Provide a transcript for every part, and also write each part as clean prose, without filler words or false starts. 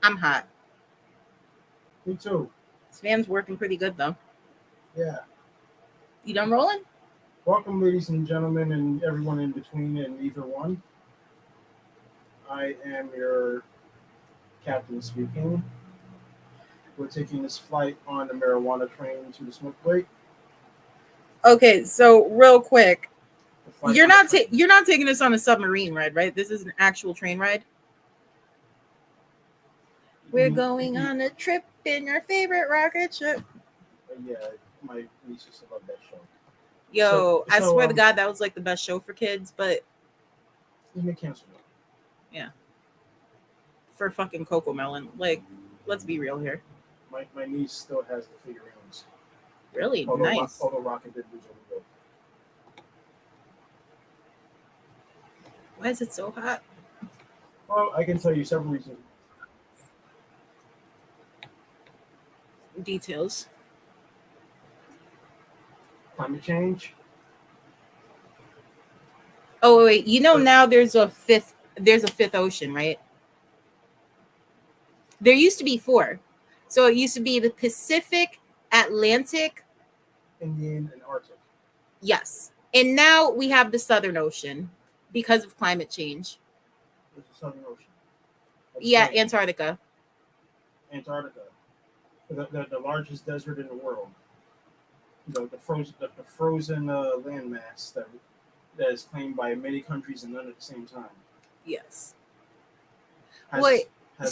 I'm hot. Me too. This fan's working pretty good though. Yeah. You done rolling? Welcome, ladies and gentlemen, and everyone in between and either one. I am your captain speaking. We're taking this flight on the marijuana train to the smoke break. Okay, so real quick, The flight you're on the not train. you're not taking us on a submarine ride, right? This is an actual train ride. We're going on a trip in your favorite rocket ship. Yeah, my niece used to love that show. Yo, I So, swear to God, that was like the best show for kids, but It's been canceled. for fucking Coco Melon. Like, let's be real here. My niece still has the figurines. Really? Although, Nice. although Rocket did lose a little. Why is it so hot? Well, I can tell you several reasons. Details. Climate change. Oh wait, now there's a fifth ocean, right? There used to be 4. So it used to be the Pacific, Atlantic, Indian, and Arctic. yes. And now we have the Southern Ocean because of climate change. There's the Southern Ocean. Yeah, Antarctica. Antarctica, the largest desert in the world. The frozen landmass that is claimed by many countries and none at the same time. Yes. Has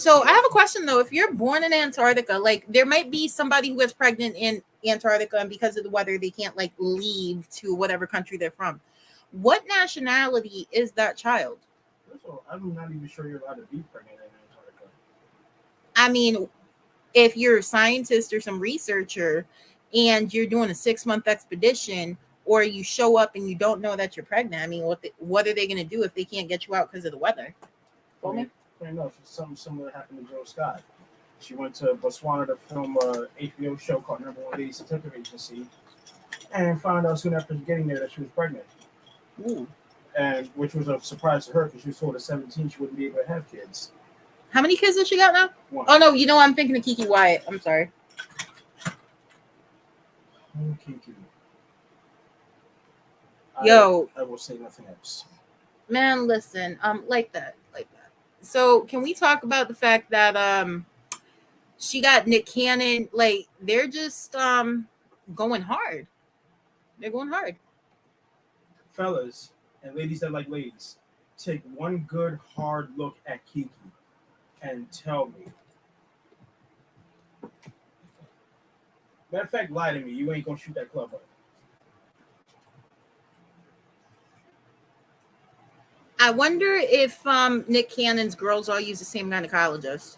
So I have a question though. If you're born in Antarctica, like there might be somebody who is pregnant in Antarctica, and because of the weather, they can't like leave to whatever country they're from. What nationality is that child? First of all, I'm not even sure you're allowed to be pregnant in Antarctica. I mean, if you're a scientist or some researcher and you're doing a 6-month expedition, or you show up and you don't know that you're pregnant, I mean, what are they going to do if they can't get you out because of the weather? Fair enough. Something similar happened to Joe Scott. She went to Botswana to film a HBO show called Number One Lady Detective Agency, and found out soon after getting there that she was pregnant. Ooh. And which was a surprise to her because she was told at 17 she wouldn't be able to have kids. How many kids does she got now? 1. Oh no, I'm thinking of Kiki Wyatt. I'm sorry. Kiki. Yo, I will say nothing else. Man, listen, like that. So can we talk about the fact that she got Nick Cannon? Like they're just going hard. They're going hard. Fellas and ladies that like ladies, take one good hard look at Kiki and tell me. Matter of fact, lie to me. You ain't gonna shoot that club up. I wonder if Nick Cannon's girls all use the same gynecologist.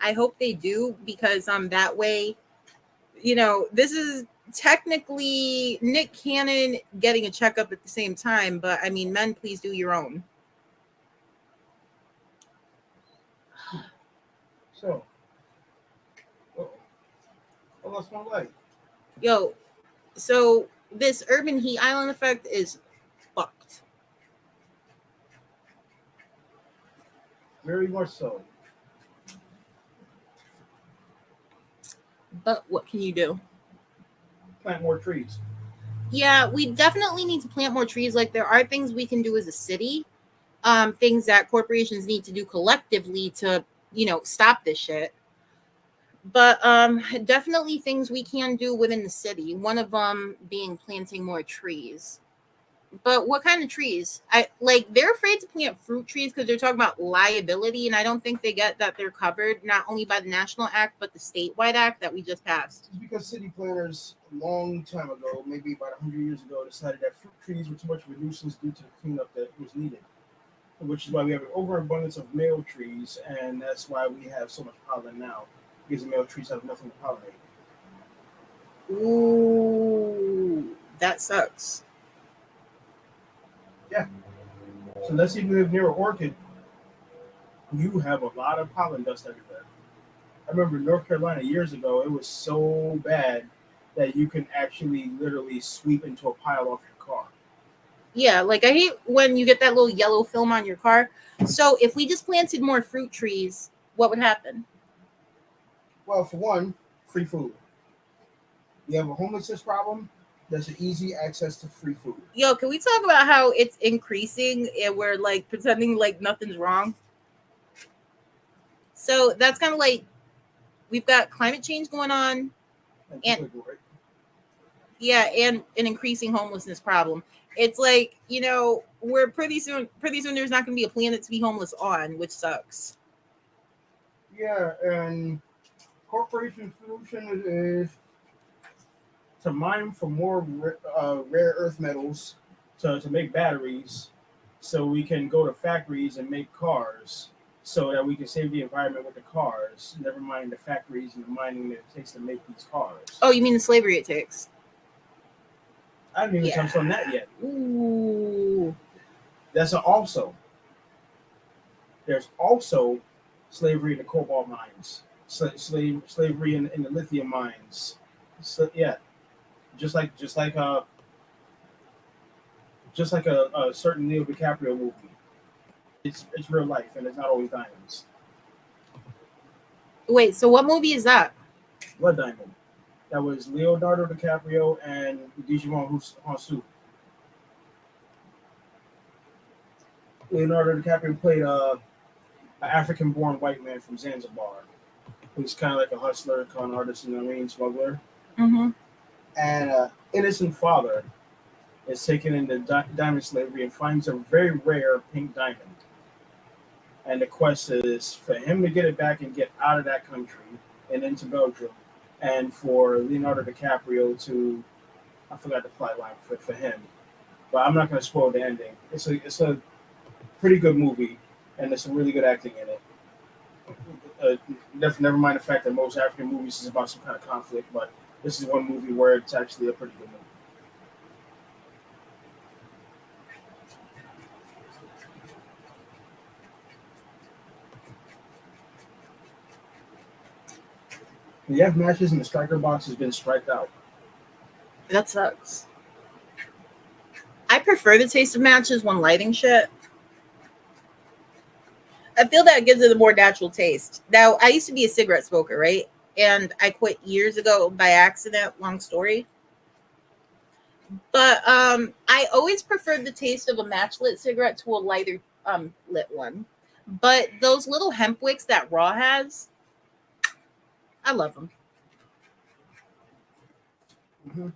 I hope they do, because that way, this is technically Nick Cannon getting a checkup at the same time, but I mean, men, please do your own. So, I lost my light. Yo, so this urban heat island effect is fucked. Very much so. But what can you do? Plant more trees. Yeah, we definitely need to plant more trees. Like there are things we can do as a city, things that corporations need to do collectively to, stop this shit. But definitely things we can do within the city. One of them being planting more trees. But what kind of trees? They're afraid to plant fruit trees because they're talking about liability, and I don't think they get that they're covered not only by the national act but the statewide act that we just passed. It's because city planners a long time ago, maybe about 100 years ago, decided that fruit trees were too much of a nuisance due to the cleanup that was needed, which is why we have an overabundance of male trees, and that's why we have so much pollen now, because the male trees have nothing to pollinate. Ooh, that sucks. Yeah. So unless you live near an orchid, you have a lot of pollen dust everywhere. I remember in North Carolina years ago, it was so bad that you can actually literally sweep into a pile off your car. Yeah, like I hate when you get that little yellow film on your car. So if we just planted more fruit trees, what would happen? Well, for one, free food. You have a homelessness problem. There's an easy access to free food. Yo, can we talk about how it's increasing and we're like pretending like nothing's wrong? So that's kind of like we've got climate change going on, And and people ignore it. yeah, and an increasing homelessness problem. It's like, we're pretty soon there's not going to be a planet to be homeless on, which sucks. Yeah, and corporation solution is to mine for more rare earth metals to make batteries so we can go to factories and make cars so that we can save the environment with the cars, never mind the factories and the mining that it takes to make these cars. Oh, you mean the slavery it takes? I haven't even Yeah. touched on that yet. Ooh. That's also. There's also slavery in the cobalt mines, slavery in the lithium mines. So, yeah, just like a certain Leo DiCaprio movie. It's real life and it's not always diamonds. Wait, so what movie is that? Blood Diamond. That was Leonardo DiCaprio and Digimon Honsu. Leonardo DiCaprio played an African-born white man from Zanzibar, who's kind of like a hustler, con artist, and a marine smuggler. Mm-hmm. And innocent father is taken into diamond slavery and finds a very rare pink diamond. And the quest is for him to get it back and get out of that country and into Belgium, and for Leonardo DiCaprio to, I forgot the plot line for him, but I'm not going to spoil the ending. It's a pretty good movie, and there's some really good acting in it. Never mind the fact that most African movies is about some kind of conflict, but this is one movie where it's actually a pretty good movie. The F matches and the striker box has been striked out. That sucks. I prefer the taste of matches when lighting shit. I feel that gives it a more natural taste. Now, I used to be a cigarette smoker, right? And I quit years ago by accident. Long story. But I always preferred the taste of a matchlit cigarette to a lighter lit one. But those little hemp wicks that Raw has, I love them. Mm-hmm.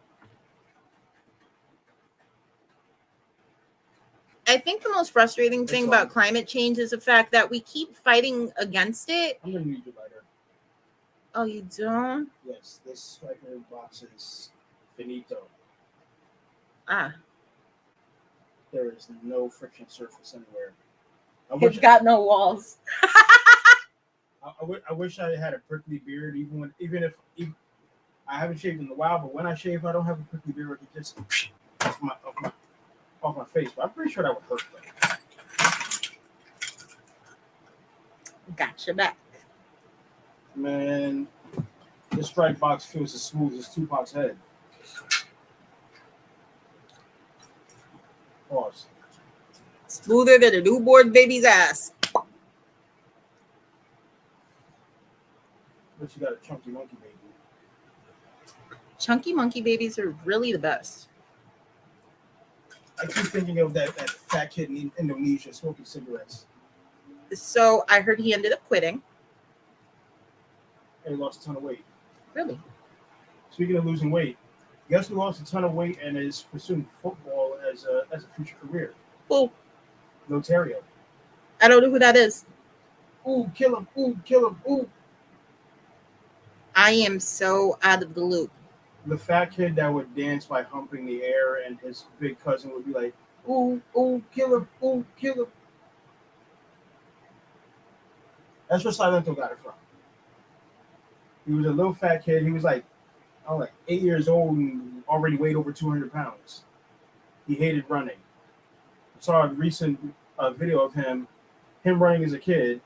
I think the most frustrating thing about climate change is the fact that we keep fighting against it. I'm going to need your lighter. Oh, you don't? Yes, this striker box is finito. Ah. There is no friction surface anywhere. It's got no walls. I wish I had a prickly beard, even if I haven't shaved in a while. But when I shave, I don't have a prickly beard. It just off my face. But I'm pretty sure that would hurt. Gotcha back. Man, this strike box feels as smooth as Tupac's head. Pause. Smoother than a newborn baby's ass. But you got a chunky monkey baby. Chunky monkey babies are really the best. I keep thinking of that fat kid in Indonesia smoking cigarettes. So I heard he ended up quitting. And he lost a ton of weight. Really? Speaking of losing weight, guess who lost a ton of weight and is pursuing football as a future career? Who? Notario. I don't know who that is. Ooh, kill him. Ooh, kill him. Ooh. I am so out of the loop. The fat kid that would dance by humping the air, and his big cousin would be like, ooh, ooh, kill him. Ooh, kill him. That's where Silento got it from. He was a little fat kid. He was like 8 years old and already weighed over 200 pounds. He hated running. I saw a recent video of him running as a kid,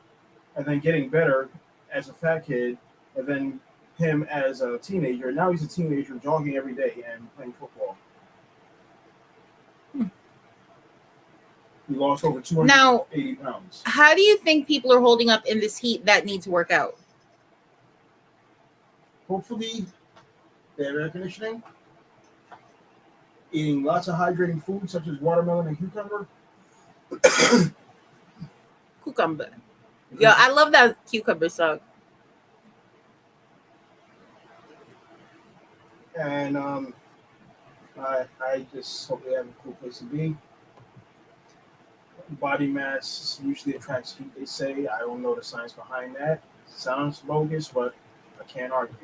and then getting better as a fat kid, and then him as a teenager. Now he's a teenager jogging every day and playing football. We lost over Now, 280 pounds. how do you think people are holding up in this heat that need to work out? Hopefully, they have air conditioning, eating lots of hydrating food such as watermelon and cucumber. Cucumber. Yo, I love that cucumber song. And I just hope they have a cool place to be. Body mass usually attracts heat, they say. I don't know the science behind that. Sounds bogus, but I can't argue.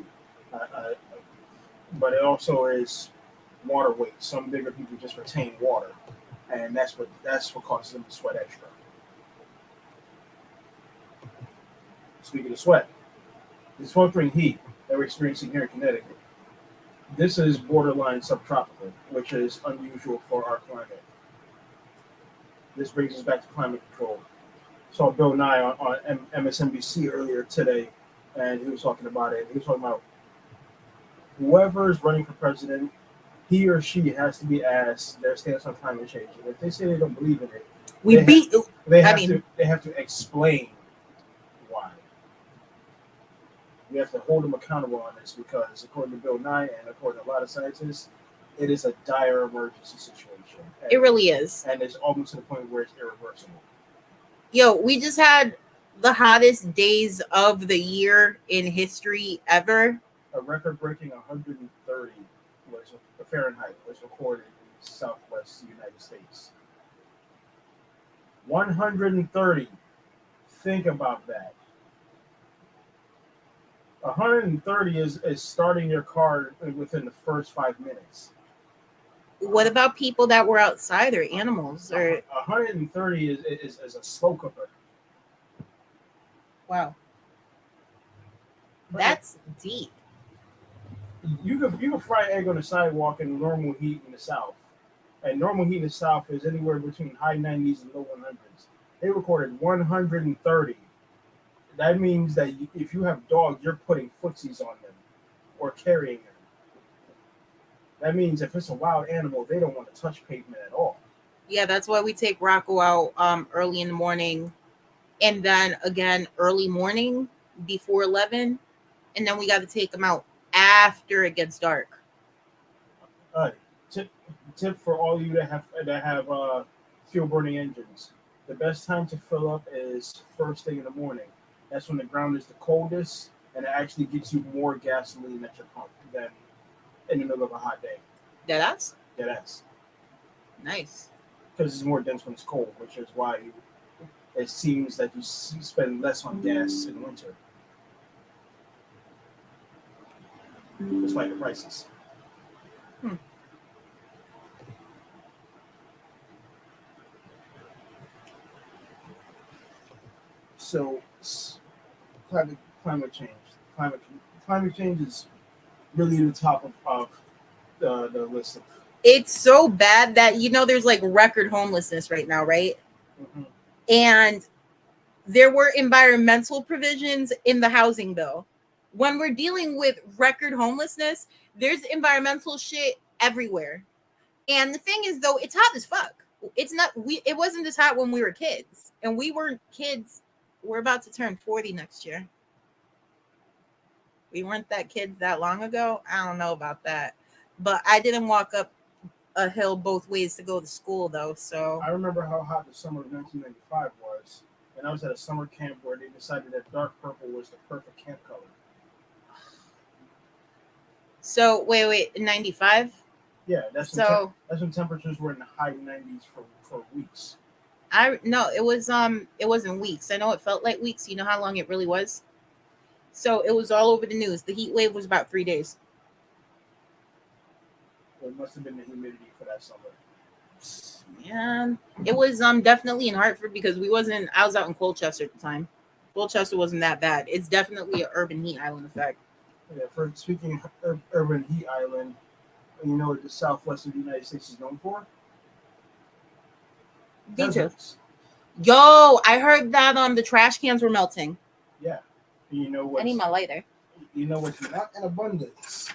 But it also is water weight. Some bigger people just retain water, and that's what causes them to sweat extra. Speaking of sweat, the sweltering heat that we're experiencing here in Connecticut, this is borderline subtropical, which is unusual for our climate. This brings us back to climate control. Saw Bill Nye on MSNBC earlier today, and he was talking about it. He was talking about whoever is running for president, he or she has to be asked their stance on climate change. And if they say they don't believe in it, they have to explain why. We have to hold them accountable on this because, according to Bill Nye and according to a lot of scientists, it is a dire emergency situation. And, It really is. And it's almost to the point where it's irreversible. Yo, we just had the hottest days of the year in history ever. A record-breaking 130 Fahrenheit was recorded in the southwest United States. 130. Think about that. 130 is starting your car within the first 5 minutes. What about people that were outside or animals? Or 130 is a slow cooker. Wow. That's deep. You can fry an egg on the sidewalk in normal heat in the South. And normal heat in the South is anywhere between high 90s and low 100s. They recorded 130. That means that if you have dogs, you're putting footsies on them or carrying them. That means if it's a wild animal, they don't want to touch pavement at all. Yeah, that's why we take Rocco out early in the morning, and then again early morning before 11, and then we got to take him out after it gets dark. Tip for all you that have fuel burning engines: the best time to fill up is first thing in the morning. That's when the ground is the coldest, and it actually gets you more gasoline at your pump than in the middle of a hot day. Deadass? Deadass. Nice. Because it's more dense when it's cold, which is why it seems that you spend less on gas in winter. Despite the prices. So, climate change. Climate change is really the top of the list of. It's so bad that there's like record homelessness right now, right? Mm-hmm. And there were environmental provisions in the housing bill. When we're dealing with record homelessness, there's environmental shit everywhere. And the thing is, though, it's hot as fuck. It's not. It wasn't this hot when we were kids, and we weren't kids. We're about to turn 40 next year. We weren't that kids that long ago. I don't know about that, but I didn't walk up a hill both ways to go to school, though. So I remember how hot the summer of 1995 was, and I was at a summer camp where they decided that dark purple was the perfect camp color. So wait, 95? Yeah, that's when temperatures were in the high 90s for weeks. It wasn't weeks. I know it felt like weeks. You know how long it really was? So it was all over the news. The heat wave was about 3 days. Well, it must have been the humidity for that summer. Yeah, it was definitely in Hartford because I was out in Colchester at the time. Colchester wasn't that bad. It's definitely an urban heat island effect. Yeah, speaking of urban heat island, you know what the southwest of the United States is known for? Deserts. Yo, I heard that the trash cans were melting. Yeah. You know what? I need my lighter. You know what's not in abundance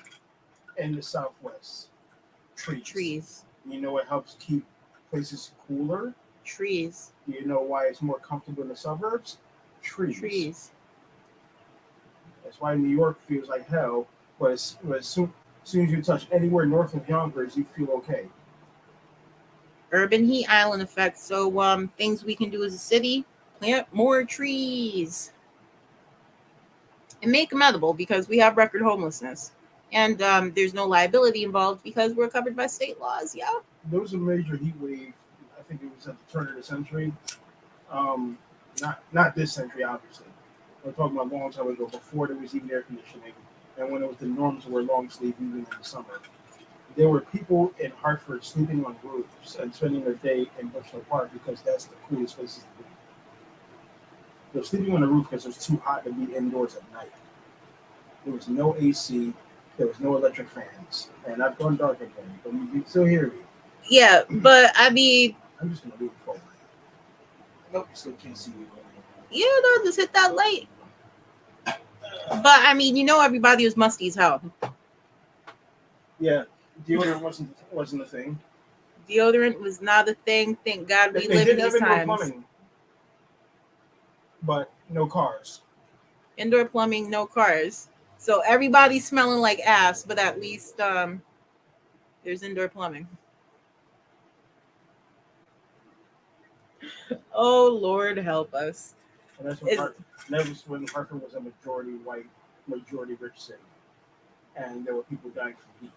in the southwest? Trees. Trees. You know what helps keep places cooler? Trees. Do you know why it's more comfortable in the suburbs? Trees. That's why New York feels like hell, but as soon as you touch anywhere north of Yonkers, you feel okay. Urban heat island effect. So things we can do as a city: plant more trees and make them edible because we have record homelessness. And there's no liability involved because we're covered by state laws. Yeah. There was a major heat wave. I think it was at the turn of the century. Um, not this century, obviously. We're talking about a long time ago, before there was even air conditioning, and when it was the norm to wear long sleeve even in the summer. There were people in Hartford sleeping on roofs and spending their day in Bushnell Park because that's the coolest places to be. They're sleeping on the roof because it's too hot to be indoors at night. There was no AC. There was no electric fans. And I've gone dark again, but you can still hear me. Yeah, but I mean, I'm just going to lean forward. Nope, you still can't see me. yeah, no, just hit that light. But I mean, everybody was musty as hell. Yeah, deodorant wasn't a thing. Deodorant was not a thing. Thank God we They live did in have these indoor times. plumbing, but no cars. Indoor plumbing, no cars. So everybody's smelling like ass, but at least there's indoor plumbing. Oh Lord, help us. And that was when Hartford was a majority white, majority rich city, and there were people dying from heat.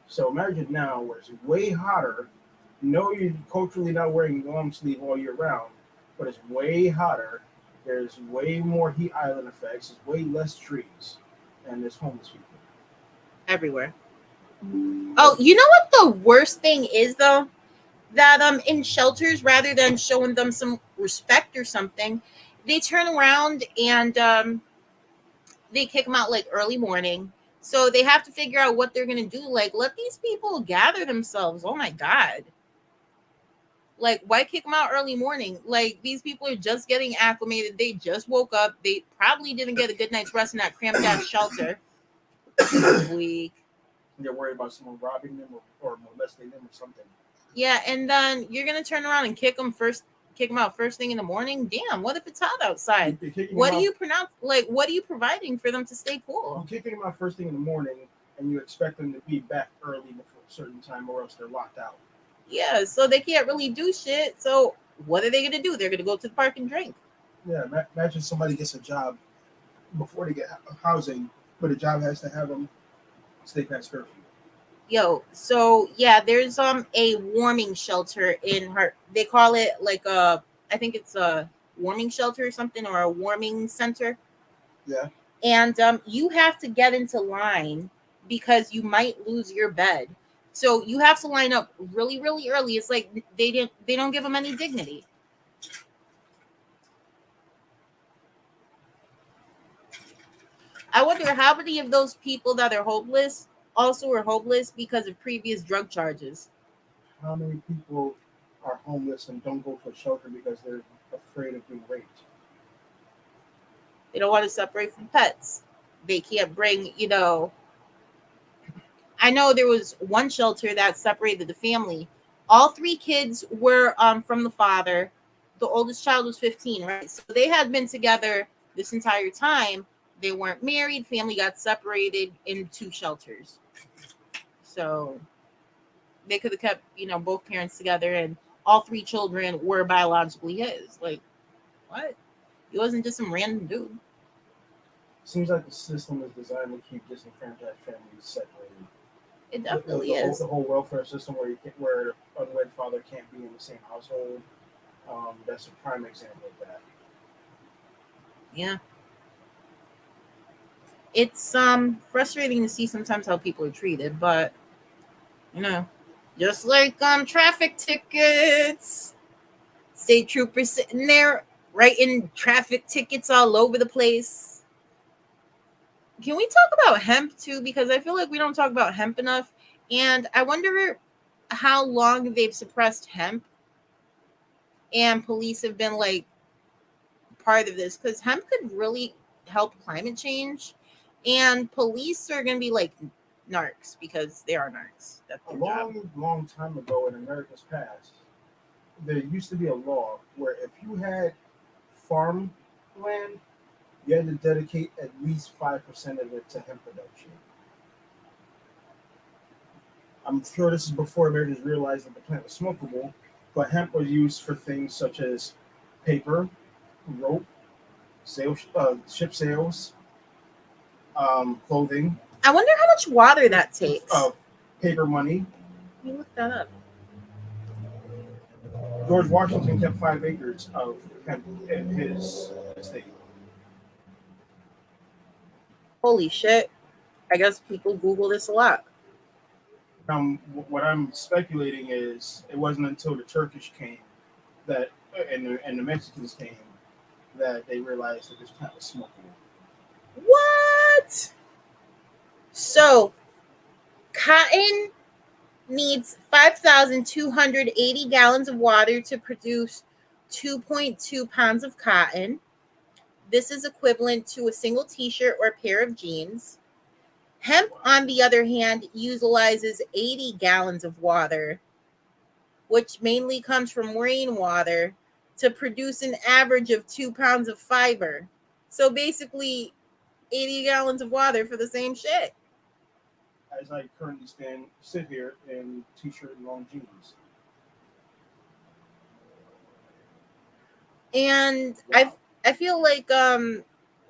So imagine now where it's way hotter. No, you're culturally not wearing long sleeve all year round, but it's way hotter. There's way more heat island effects. There's way less trees, and there's homeless people Everywhere. Oh, you know what the worst thing is though? That in shelters, rather than showing them some respect or something, they turn around and they kick them out like early morning. So they have to figure out what they're gonna do. Like, let these people gather themselves. Oh my God. Like, why kick them out early morning? Like, these people are just getting acclimated. They just woke up. They probably didn't get a good night's rest in that cramped ass shelter. Weak. They're worried about someone robbing them or molesting them or something. Yeah, and then you're gonna turn around and kick them out first thing in the morning. Damn, what if it's hot outside? What do you what are you providing for them to stay cool? You're kicking them out first thing in the morning, and you expect them to be back early before a certain time, or else they're locked out. Yeah, so they can't really do shit. So what are they gonna do? They're gonna go to the park and drink. Yeah, imagine somebody gets a job before they get housing, but a job has to have them stay past curfew. Yo, so yeah, there's a warming shelter in her. They call it like I think it's a warming shelter or something, or a warming center. Yeah. And you have to get into line because you might lose your bed. So you have to line up really, really early. It's like they don't give them any dignity. I wonder how many of those people that are homeless also are homeless because of previous drug charges. How many people are homeless and don't go to a shelter because they're afraid of being raped? They don't want to separate from pets. They can't bring, I know there was one shelter that separated the family. All three kids were from the father. The oldest child was 15, right? So they had been together this entire time. They weren't married. Family got separated in two shelters. So they could have kept, both parents together, and all three children were biologically his. Like, what? He wasn't just some random dude. Seems like the system is designed to keep disenfranchised families separated. It definitely is. The whole welfare system where unwed father can't be in the same household. That's a prime example of that. Yeah. It's frustrating to see sometimes how people are treated, but just like traffic tickets, state troopers sitting there writing traffic tickets all over the place. Can we talk about hemp too? Because I feel like we don't talk about hemp enough, and I wonder how long they've suppressed hemp, and police have been like part of this, because hemp could really help climate change, and police are going to be like narcs because they are narcs. That's their job. Long time ago in America's past, there used to be a law where if you had farm land, you had to dedicate at least 5% of it to hemp production. I'm sure this is before Americans realized that the plant was smokable, but hemp was used for things such as paper, rope, ship sails, clothing, I wonder how much water that takes. paper money. Let me look that up. George Washington kept 5 acres of hemp in his estate. Holy shit. I guess people Google this a lot. What I'm speculating is it wasn't until the Turkish came that, and the Mexicans came, that they realized that this plant was smokable. What? So, cotton needs 5,280 gallons of water to produce 2.2 pounds of cotton. This is equivalent to a single t-shirt or pair of jeans. Hemp, on the other hand, utilizes 80 gallons of water, which mainly comes from rainwater, to produce an average of 2 pounds of fiber. So basically, 80 gallons of water for the same shit. As I currently sit here in t-shirt and long jeans. And Wow. I feel like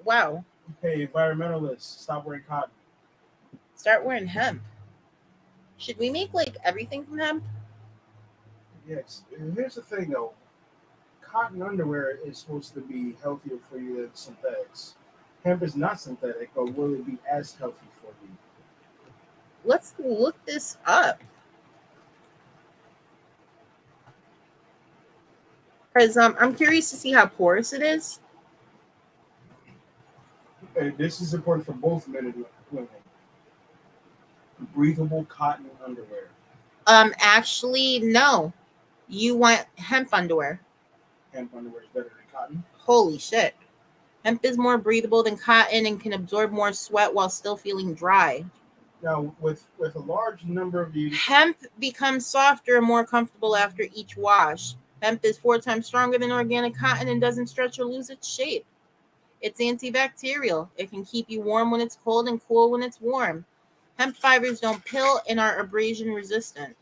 wow. Hey, environmentalists, stop wearing cotton. Start wearing hemp. Should we make like everything from hemp? Yes. Here's the thing, though. Cotton underwear is supposed to be healthier for you than synthetics. Hemp is not synthetic, but will it be as healthy for you? Let's look this up. Because I'm curious to see how porous it is. This is important for both men and women. Breathable cotton underwear. Actually, no. You want hemp underwear. Hemp underwear is better than cotton. Holy shit. Hemp is more breathable than cotton and can absorb more sweat while still feeling dry. Now, with a large number of you, hemp becomes softer and more comfortable after each wash. Hemp is 4 times stronger than organic cotton and doesn't stretch or lose its shape. It's antibacterial. It can keep you warm when it's cold and cool when it's warm. Hemp fibers don't pill and are abrasion resistant.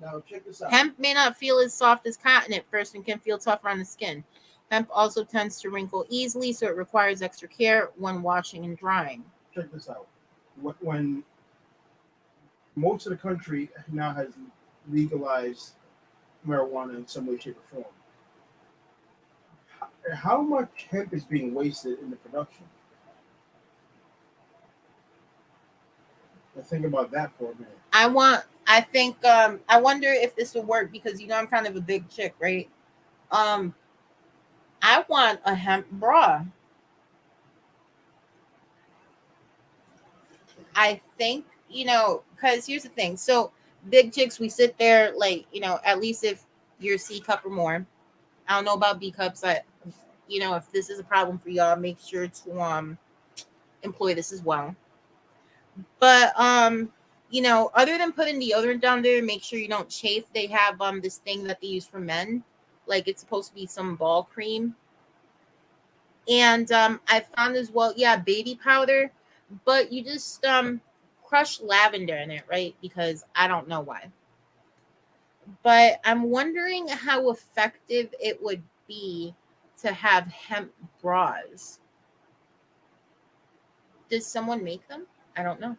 now check this out. Hemp may not feel as soft as cotton at first and can feel tougher on the skin. Hemp also tends to wrinkle easily, so it requires extra care when washing and drying. Check this out. When most of the country now has legalized marijuana in some way, shape, or form, how much hemp is being wasted in the production? Now think about that for a minute. I wonder if this will work because I'm kind of a big chick, right? I want a hemp bra. I think, because here's the thing. So big chicks, we sit there like, at least if you're C cup or more. I don't know about B cups. If this is a problem for y'all, make sure to employ this as well. But other than putting deodorant down there, make sure you don't chafe. They have this thing that they use for men, like it's supposed to be some ball cream. And I found as well, yeah, baby powder, but you just crush lavender in it, right? Because I don't know why. But I'm wondering how effective it would be to have hemp bras. Does someone make them? I don't know.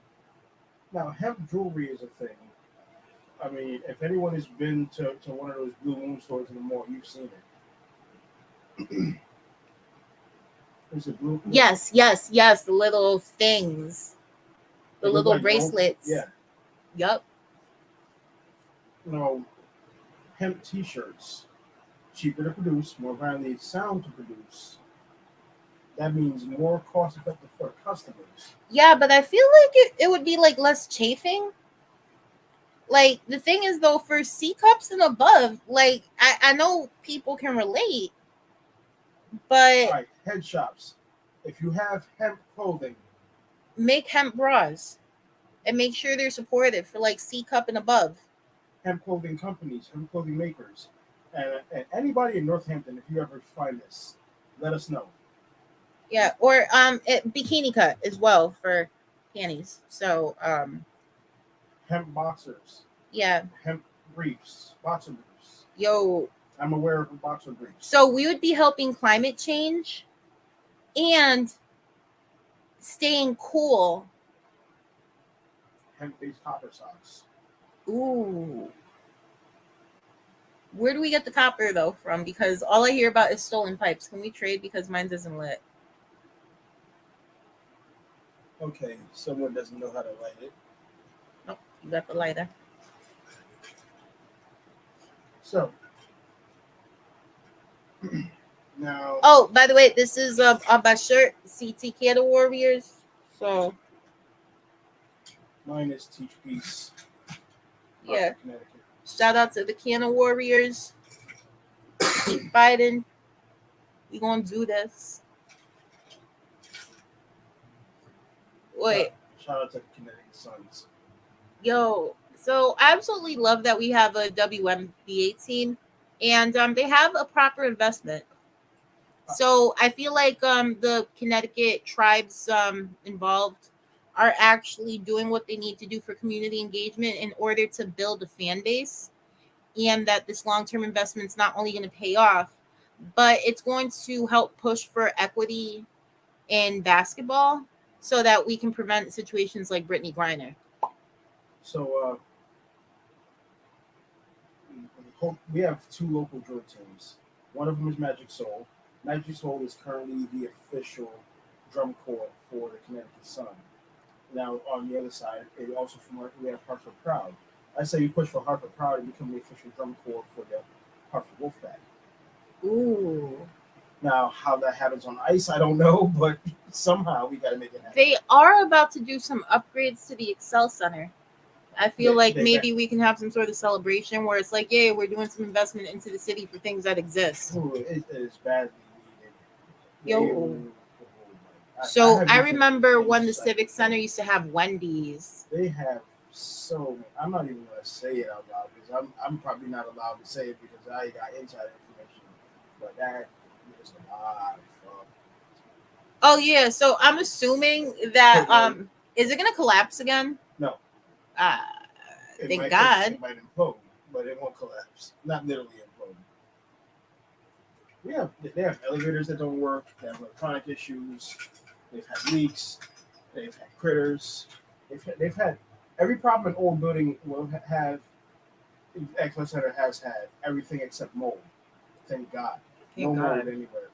Now, hemp jewelry is a thing. I mean, if anyone has been to one of those Blue Moon stores in the mall, you've seen it. Is it blue? Yes. The little things, the little like bracelets. Yeah. Yup. Hemp T-shirts, cheaper to produce, more environmentally sound to produce. That means more cost effective for customers. Yeah, but I feel like it would be like less chafing. Like the thing is though, for C cups and above, like I know people can relate, but all right, head shops. If you have hemp clothing, make hemp bras and make sure they're supportive for like C cup and above. Hemp clothing companies, hemp clothing makers, And anybody in Northampton, if you ever find this, let us know. Yeah, or bikini cut as well for panties. So Hemp boxers, yeah, hemp briefs, boxer briefs. yo. I'm aware of boxer briefs. So we would be helping climate change and staying cool. Hemp-based copper socks. Ooh. Where do we get the copper though from? Because all I hear about is stolen pipes. Can we trade because mine's isn't lit? Okay, someone doesn't know how to light it. Nope, you got the lighter. So now, Oh, by the way, this is on my shirt, CT Canada Warriors. So mine is Teach Peace. yeah, Connecticut. shout out to the Canada Warriors. Keep fighting. We gonna do this. Wait, Shout out to the Connecticut Suns. yo. So I absolutely love that we have a WNBA team, and they have a proper investment. So I feel like the Connecticut tribes involved are actually doing what they need to do for community engagement in order to build a fan base, and that this long-term investment is not only going to pay off, but it's going to help push for equity in basketball so that we can prevent situations like Brittany Griner. So we have two local drill teams. One of them is Magic Soul. Magic Soul is currently the official drum corps for the Connecticut Sun. Now, on the other side, we have Hartford Proud. I say you push for Hartford Proud and become the official drum corps for the Hartford Wolfpack. Ooh. Now, how that happens on ice, I don't know, but somehow we got to make it happen. They are about to do some upgrades to the Excel Center. I feel like maybe we can have some sort of celebration where it's like, yeah, we're doing some investment into the city for things that exist. Ooh, it is badly Yo. needed. So I remember when the Civic Center used to have Wendy's. They have so many. I'm not even going to say it out loud because I'm probably not allowed to say it because I got inside information. But that is a lot of fun. Oh yeah, so I'm assuming that is it gonna collapse again? No. Thank God. It might implode, but it won't collapse. Not literally implode. They have elevators that don't work. They have electronic issues. They've had leaks. They've had critters. They've had every problem an old building will have. Excel Center has had everything except mold. Thank God. No mold anywhere.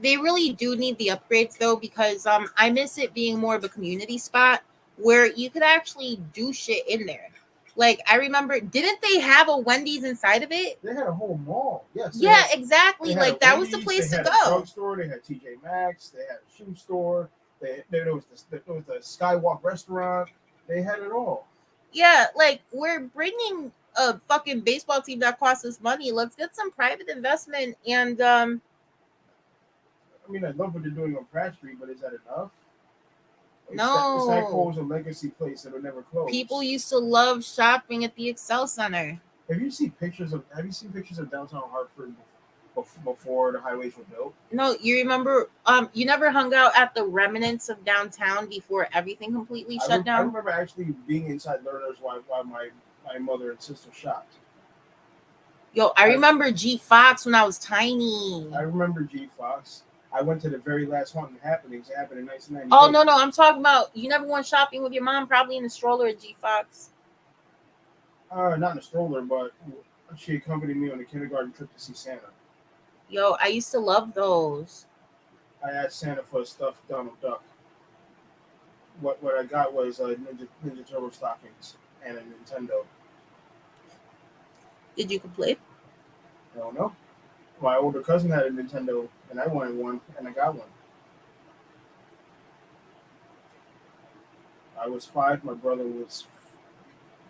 They really do need the upgrades though, because I miss it being more of a community spot where you could actually do shit in there. Like I remember, didn't they have a Wendy's inside of it? They had a whole mall. Yes. Yeah, exactly. Like that was the place to go. They had a drugstore. They had TJ Maxx. They had a shoe store. There was the Skywalk restaurant. They had it all. Yeah, like we're bringing a fucking baseball team that costs us money. Let's get some private investment and I mean, I love what they're doing on Pratt Street, but is that enough? No. Stackpole was a legacy place that would never close. People used to love shopping at the Excel Center. Have you seen pictures of downtown Hartford before the highways were built? No, you remember you never hung out at the remnants of downtown before everything completely shut down? I remember actually being inside Learners while my mother and sister shopped. Yo, I remember G Fox when I was tiny. I remember G Fox. I went to the very last haunting happenings. It happened in 1998. Oh, no. I'm talking about you never went shopping with your mom, probably in a stroller at G Fox. Not in a stroller, but she accompanied me on a kindergarten trip to see Santa. Yo, I used to love those. I asked Santa for a stuffed Donald Duck. What I got was Ninja Turtle stockings and a Nintendo. Did you complain? I don't know. My older cousin had a Nintendo, and I wanted one, and I got one. I was 5. My brother was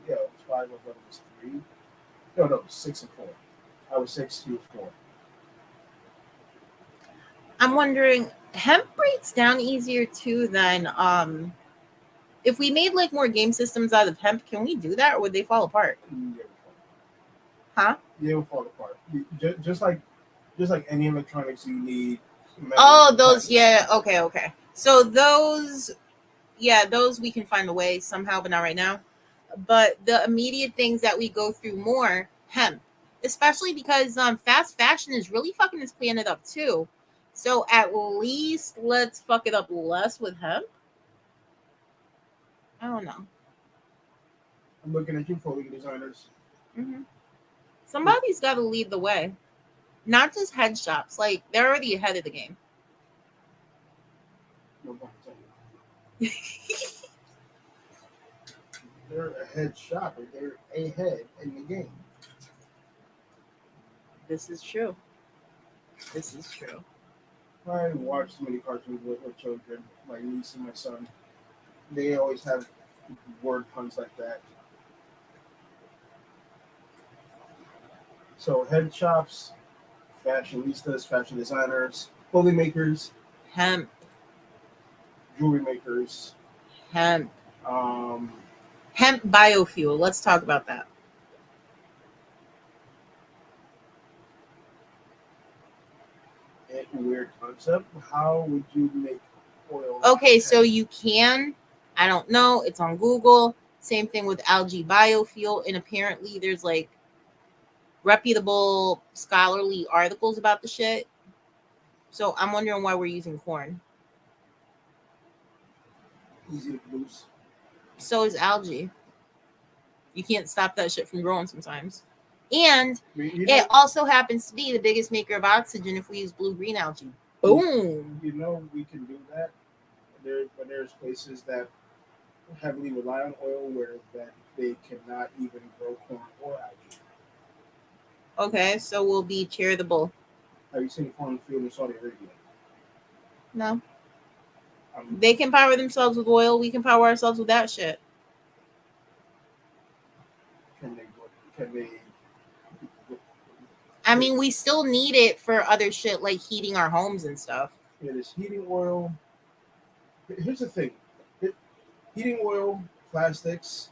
5. My brother was 3. No, 6 and 4. I was 6. He was 4. I'm wondering, hemp breaks down easier too than if we made like more game systems out of hemp. Can we do that, or would they fall apart? Yeah, huh? They will fall apart. Just like any electronics, you need. Oh, those, yeah, okay. So those, yeah, those we can find a way somehow, but not right now. But the immediate things that we go through more, hemp, especially because fast fashion is really fucking this planet up too. So at least let's fuck it up less with hemp. I don't know. I'm looking at you, clothing designers. Hmm. Somebody's got to lead the way, not just head shops. Like they're already ahead of the game. No pun intended. They're a head shopper. They're ahead in the game. This is true. This is true. I watch so many cartoons with children, my niece and my son. They always have word puns like that. So head shops, fashionistas, fashion designers, clothing makers, Hemp, jewelry makers, hemp, um, hemp biofuel. Let's talk about that. a weird concept. How would you make oil? Okay, so you can, I don't know, it's on Google. Same thing with algae biofuel. And apparently there's like reputable scholarly articles about the shit. So I'm wondering why we're using corn. Easy to produce. So is algae. You can't stop that shit from growing sometimes. And it also happens to be the biggest maker of oxygen if we use blue-green algae. Boom. You know we can do that. But there's places that heavily rely on oil where that they cannot even grow corn or algae. Okay, so we'll be charitable. Have you seen a cornfield in Saudi Arabia? No. They can power themselves with oil. We can power ourselves with that shit. Can they? I mean, we still need it for other shit like heating our homes and stuff. Yeah, there's heating oil. Here's the thing: heating oil, plastics,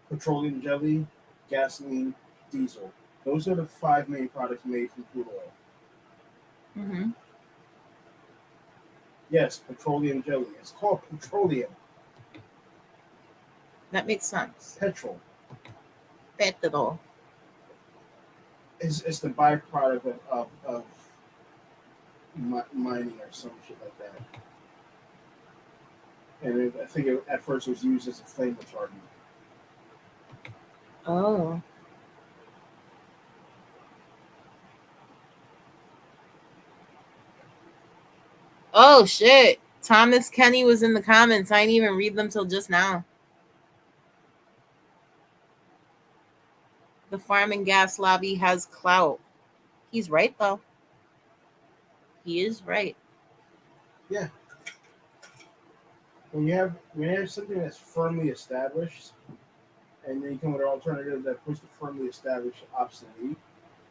petroleum jelly, gasoline, diesel. Those are the 5 main products made from crude oil. Mm-hmm. Yes, petroleum jelly. It's called petroleum. That makes sense. Petrol. Petrol. It's the byproduct of mining or some shit like that. And I think at first it was used as a flame retardant. Oh. Oh shit. Thomas Kenny was in the comments. I didn't even read them till just now. The farm and gas lobby has clout. He's right though. He is right. Yeah. When you have something that's firmly established, and then you come with an alternative that puts the firmly established obsolete,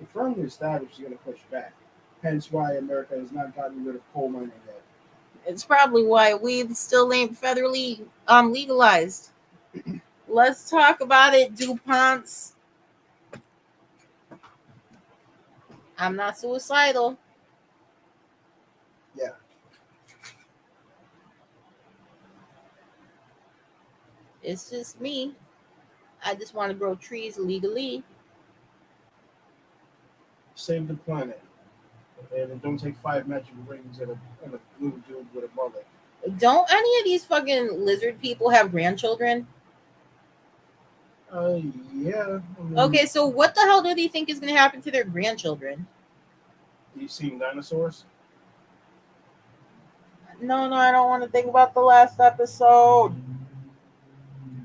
the firmly established is going to push back. Hence why America has not gotten rid of coal mining yet. It's probably why weed still ain't federally legalized. Let's talk about it, DuPonts. I'm not suicidal. Yeah. It's just me. I just want to grow trees legally. Save the planet. And it don't take 5 magic rings and a blue dude with a mullet. Don't any of these fucking lizard people have grandchildren? Yeah. I mean, Okay, so what the hell do they think is going to happen to their grandchildren? You seen dinosaurs? No, I don't want to think about the last episode.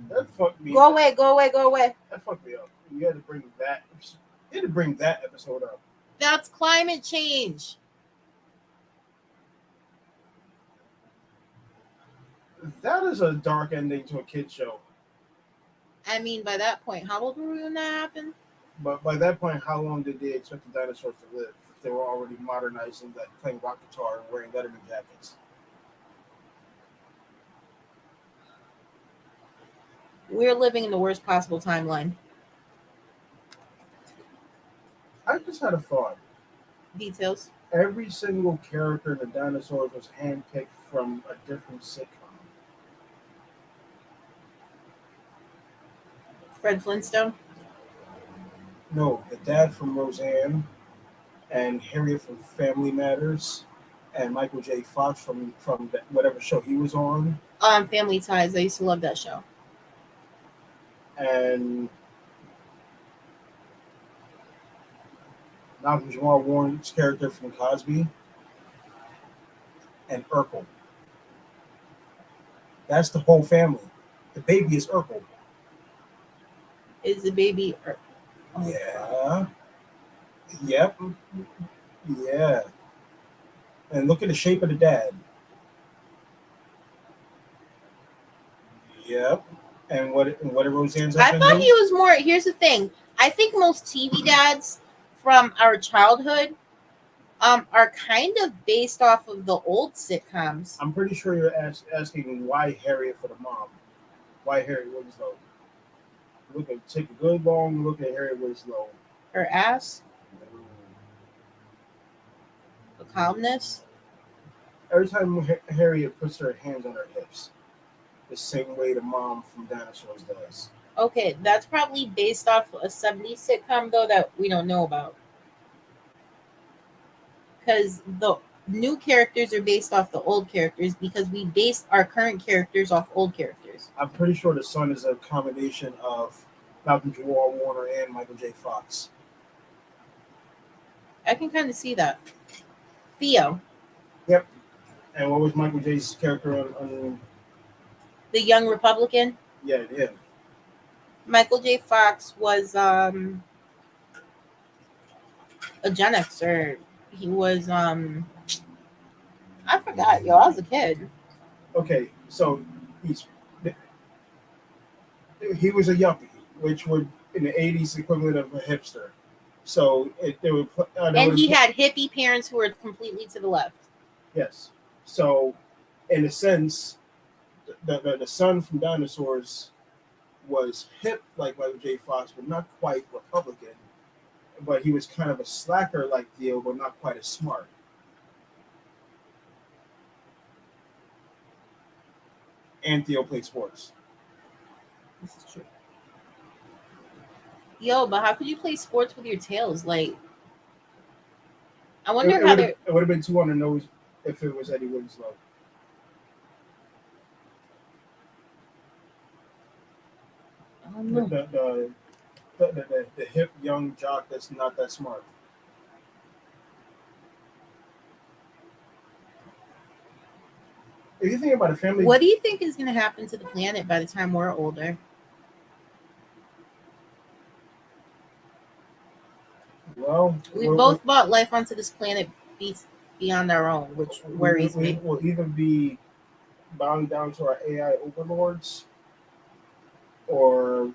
That fucked me. Go away. That fucked me up. You had to bring that. You had to bring that episode up. That's climate change. That is a dark ending to a kid show. I mean, by that point, how old were we when that happened? But by that point, how long did they expect the dinosaurs to live if they were already modernizing, that playing rock guitar and wearing Letterman jackets? We're living in the worst possible timeline. I just had a thought. Details. Every single character in the dinosaurs was handpicked from a different sitcom. Fred Flintstone. No, the dad from Roseanne, and Harriet from Family Matters, and Michael J. Fox from whatever show he was on, Family Ties. I used to love that show. and Malcolm Jamal Warren's character from Cosby, and Urkel. That's the whole family. The baby is Urkel. Is the baby? Oh, Yeah. Yep. Yeah. And look at the shape of the dad. Yep. And what did Roseanne's I husband thought do? he was more. Here's the thing. I think most TV dads from our childhood are kind of based off of the old sitcoms. I'm pretty sure you're asking why Harriet for the mom. Why Harriet Winslow? Take a good long look at Harriet Winslow. Her ass, the calmness. Every time Harriet puts her hands on her hips, the same way the mom from Dinosaurs does. Okay, that's probably based off a 70s sitcom though that we don't know about. Because the new characters are based off the old characters because we based our current characters off old characters. I'm pretty sure the son is a combination of Malcolm Jamal Warner and Michael J. Fox. I can kind of see that. Theo, Yep. And what was Michael J.'s character on the young Republican. yeah, him. Michael J. Fox was a Gen Xer. He was I forgot, yo. I was a kid. Okay, so he's he was a yuppie, which would in the '80s equivalent of a hipster. So they would And he had hippie parents who were completely to the left. yes. So in a sense, the son from Dinosaurs was hip like Michael J. Fox, but not quite Republican. But he was kind of a slacker like Theo, but not quite as smart. And Theo played sports. This is true. Yo, but how could you play sports with your tails? Like, I wonder how they're. It would have been too on the nose if it was Eddie Winslow. I don't know. The hip young jock that's not that smart. If you think about a family, What do you think is going to happen to the planet by the time we're older? well, We both brought life onto this planet beyond our own, which worries me. We'll either be bound down to our AI overlords, or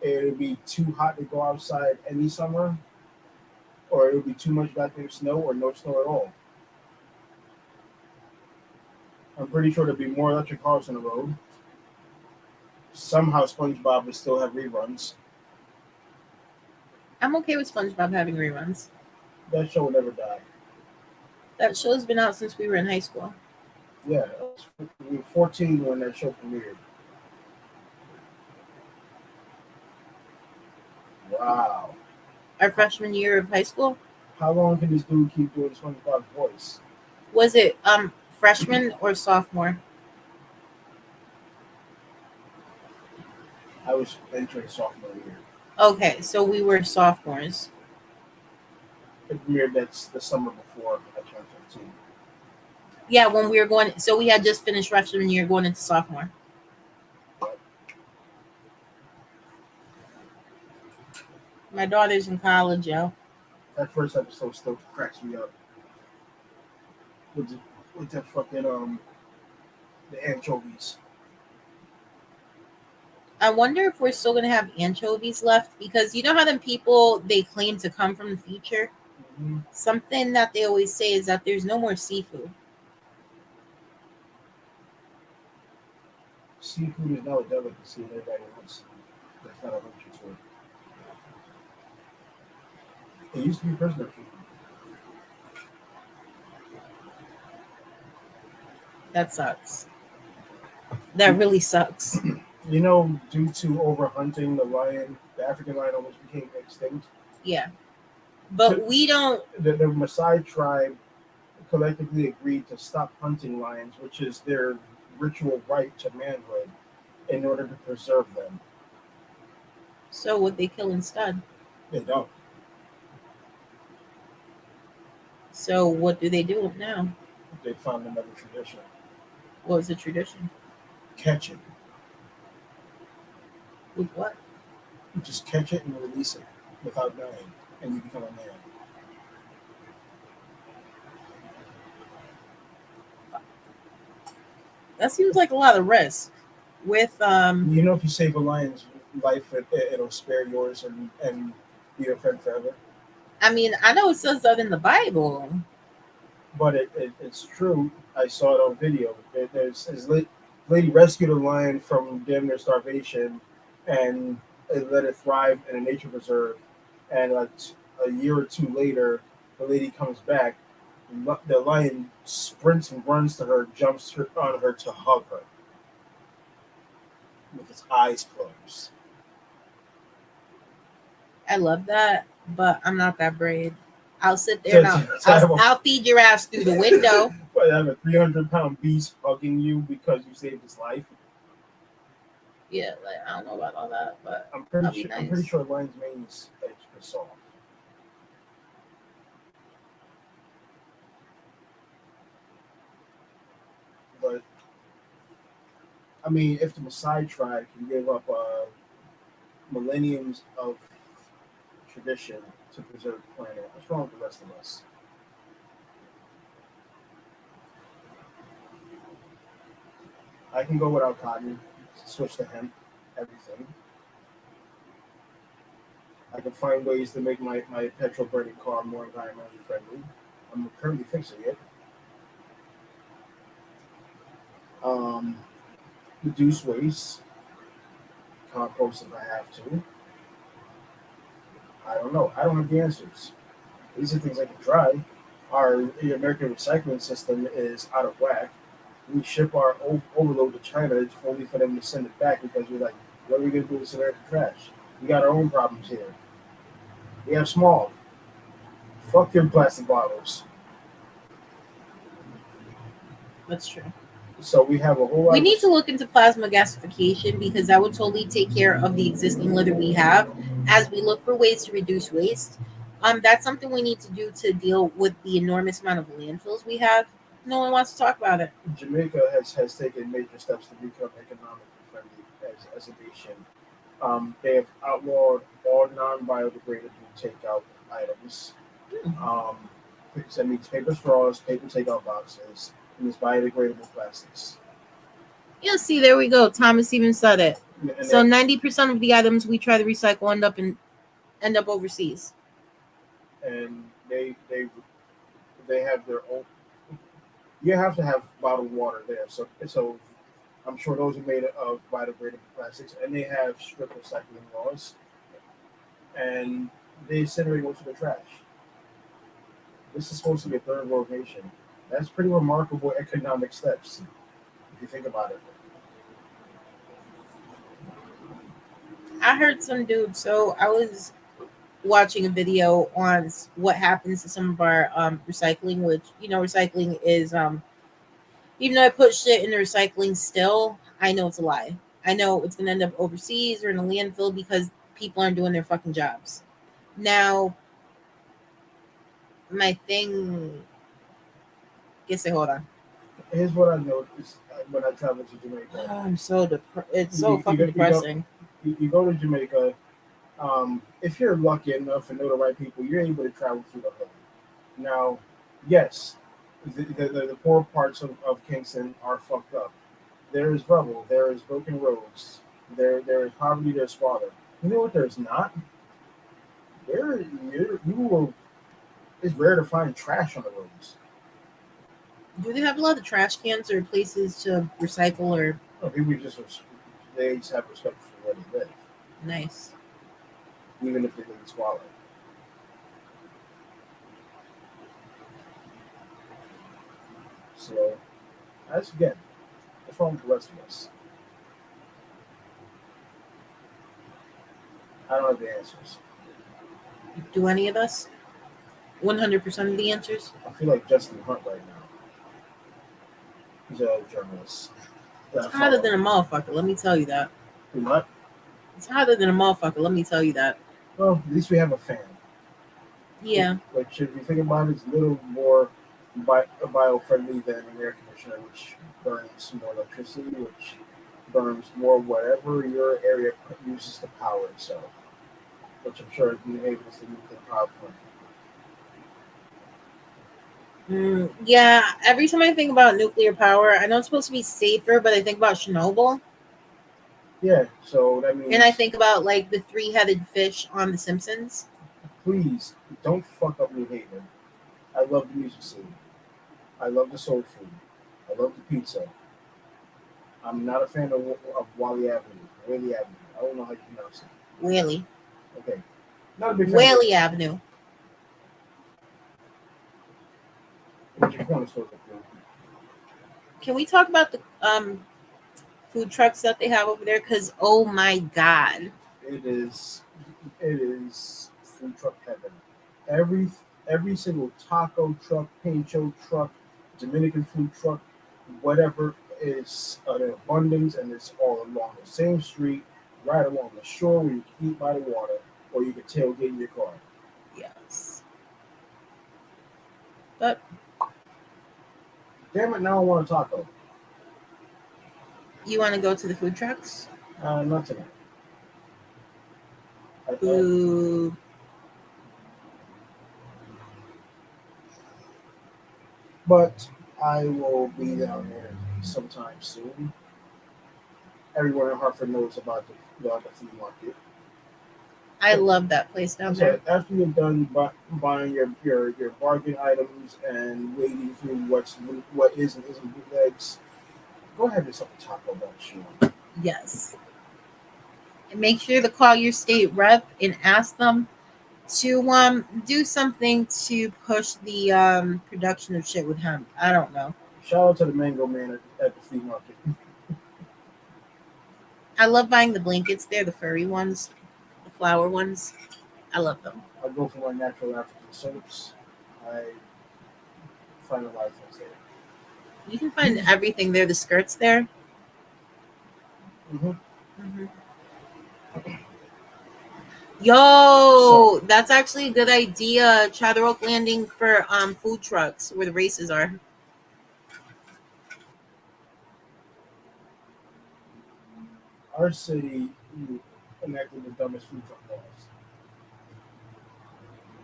it'll be too hot to go outside any summer, or it'll be too much goddamn snow or no snow at all. I'm pretty sure there'll be more electric cars on the road. Somehow SpongeBob will still have reruns. I'm okay with SpongeBob having reruns. That show will never die. That show's been out since we were in high school. Yeah, we were 14 when that show premiered. Wow. Our freshman year of high school. How long can this dude keep doing SpongeBob's voice? Was it freshman or sophomore? I was entering sophomore year. Okay, so we were sophomores. It premiered that's the summer before I turned 15. Yeah, when we were going, so we had just finished freshman year going into sophomore. My daughter's in college, yo. That first episode still cracks me up. With the fucking the anchovies. I wonder if we're still gonna have anchovies left because you know how them people they claim to come from the future. Mm-hmm. Something that they always say is that there's no more seafood. Seafood is now a delicacy and everybody wants. That's not a luxury food. It used to be prisoner food. That sucks. That really sucks. You know, due to overhunting, the African lion almost became extinct. Yeah. But we don't. The Maasai tribe collectively agreed to stop hunting lions, which is their ritual right to manhood, in order to preserve them. So what they kill instead? They don't. So what do they do now? They found another tradition. What was the tradition? Catch it. With what? You just catch it and release it without dying, and you become a man. That seems like a lot of risk. With You know, if you save a lion's life, it'll spare yours and be your friend forever. I mean, I know it says that in the Bible. But it's true. I saw it on video. There's this lady rescued a lion from damn near starvation, and it let it thrive in a nature preserve. And like a year or two later, the lady comes back. The lion sprints and runs to her, on her to hug her with its eyes closed. I love that, but I'm not that brave. I'll sit there and I'll feed your ass through the window. But I have a 300-pound beast hugging you because you saved his life. Yeah, like I don't know about all that, but I'm pretty sure lion's mane is extra soft. But I mean, if the Maasai tribe can give up millenniums of tradition to preserve the planet, what's wrong with the rest of us? I can go without cotton, switch to hemp, everything. I can find ways to make my petrol burning car more environmentally friendly. I'm currently fixing it. Um, Reduce waste, compost if I have to. I don't know. I don't have the answers. These are things I can try. Our American recycling system is out of whack. We ship our overload to China. It's only for them to send it back because we're like, what are we going to do with this American trash? We got our own problems here. We have small. Fuck your plastic bottles. That's true. So we have a whole lot. We need to look into plasma gasification because that would totally take care of the existing litter we have as we look for ways to reduce waste. That's something we need to do to deal with the enormous amount of landfills we have. No one wants to talk about it. Jamaica has taken major steps to become economically friendly as a nation. They have outlawed all non-biodegradable takeout items. That means paper straws, paper takeout boxes, and these biodegradable plastics. Yeah, see, there we go. Thomas even said it. And So 90% of the items we try to recycle end up overseas. And they have their own. You have to have bottled water there, so I'm sure those are made of biodegradable plastics, and they have strict recycling laws, and they incinerate most of the trash. This is supposed to be a third world nation. That's pretty remarkable economic steps, if you think about it. I heard some dude. So I was watching a video on what happens to some of our recycling, which recycling is even though I put shit in the recycling still, I know it's a lie. I know it's gonna end up overseas or in a landfill because people aren't doing their fucking jobs. Now, my thing. Hold on. Here's what I noticed when I traveled to Jamaica. I'm so it's so fucking depressing. You go to Jamaica. If you're lucky enough and know the right people, you're able to travel through the hood. Now, yes, the poor parts of Kingston are fucked up. There is rubble. There is broken roads. There is poverty. There's squalor. You know what? There's not. It's rare to find trash on the roads. Do they have a lot of trash cans or places to recycle or? No, people they just have respect for where they live. Nice. Even if they live in squalor. So that's again, what's wrong with the rest of us? I don't have the answers. Do any of us? 100% of the answers? I feel like Justin Hunt right now. He's a journalist. It's harder than a motherfucker, let me tell you that. What? It's harder than a motherfucker, let me tell you that. Well, at least we have a fan. Yeah. Which, if you think about it, is a little more bio-friendly than an air conditioner, which burns more electricity, which burns more whatever your area uses to power itself. Which I'm sure enables the nuclear power plant. Yeah, every time I think about nuclear power, I know it's supposed to be safer, but I think about Chernobyl. Yeah, so that means. And I think about like the three-headed fish on The Simpsons. Please don't fuck up New Haven. I love the music scene. I love the soul food. I love the pizza. I'm not a fan of Wally Avenue. Whaley Avenue. I don't know how you pronounce it. Whaley. Okay. Not a big fan. Whaley Avenue. What's your cornerstone? Can we talk about the food trucks that they have over there? Because oh my god, it is food truck heaven. Every single taco truck, pincho truck, Dominican food truck, whatever is an abundance, and it's all along the same street, right along the shore where you can eat by the water, or you can tailgate in your car. yes. But damn it, now I want a taco. You want to go to the food trucks? Not tonight. Ooh. But I will be down there sometime soon. Everyone in Hartford knows about the flea market. I love that place down there. After you're done buying your bargain items and wading through what is and isn't bootlegs, go have yourself a taco bell. Yes. And make sure to call your state rep and ask them to do something to push the production of shit with hemp. I don't know. Shout out to the mango man at the flea market. I love buying the blankets there, the furry ones, the flower ones. I love them. I go for my natural African soaps. I find a lot of things there. You can find everything there. The skirts there. Yo, that's actually a good idea. Chatham Oak Landing for food trucks where the races are. Our city enacted the dumbest food truck laws.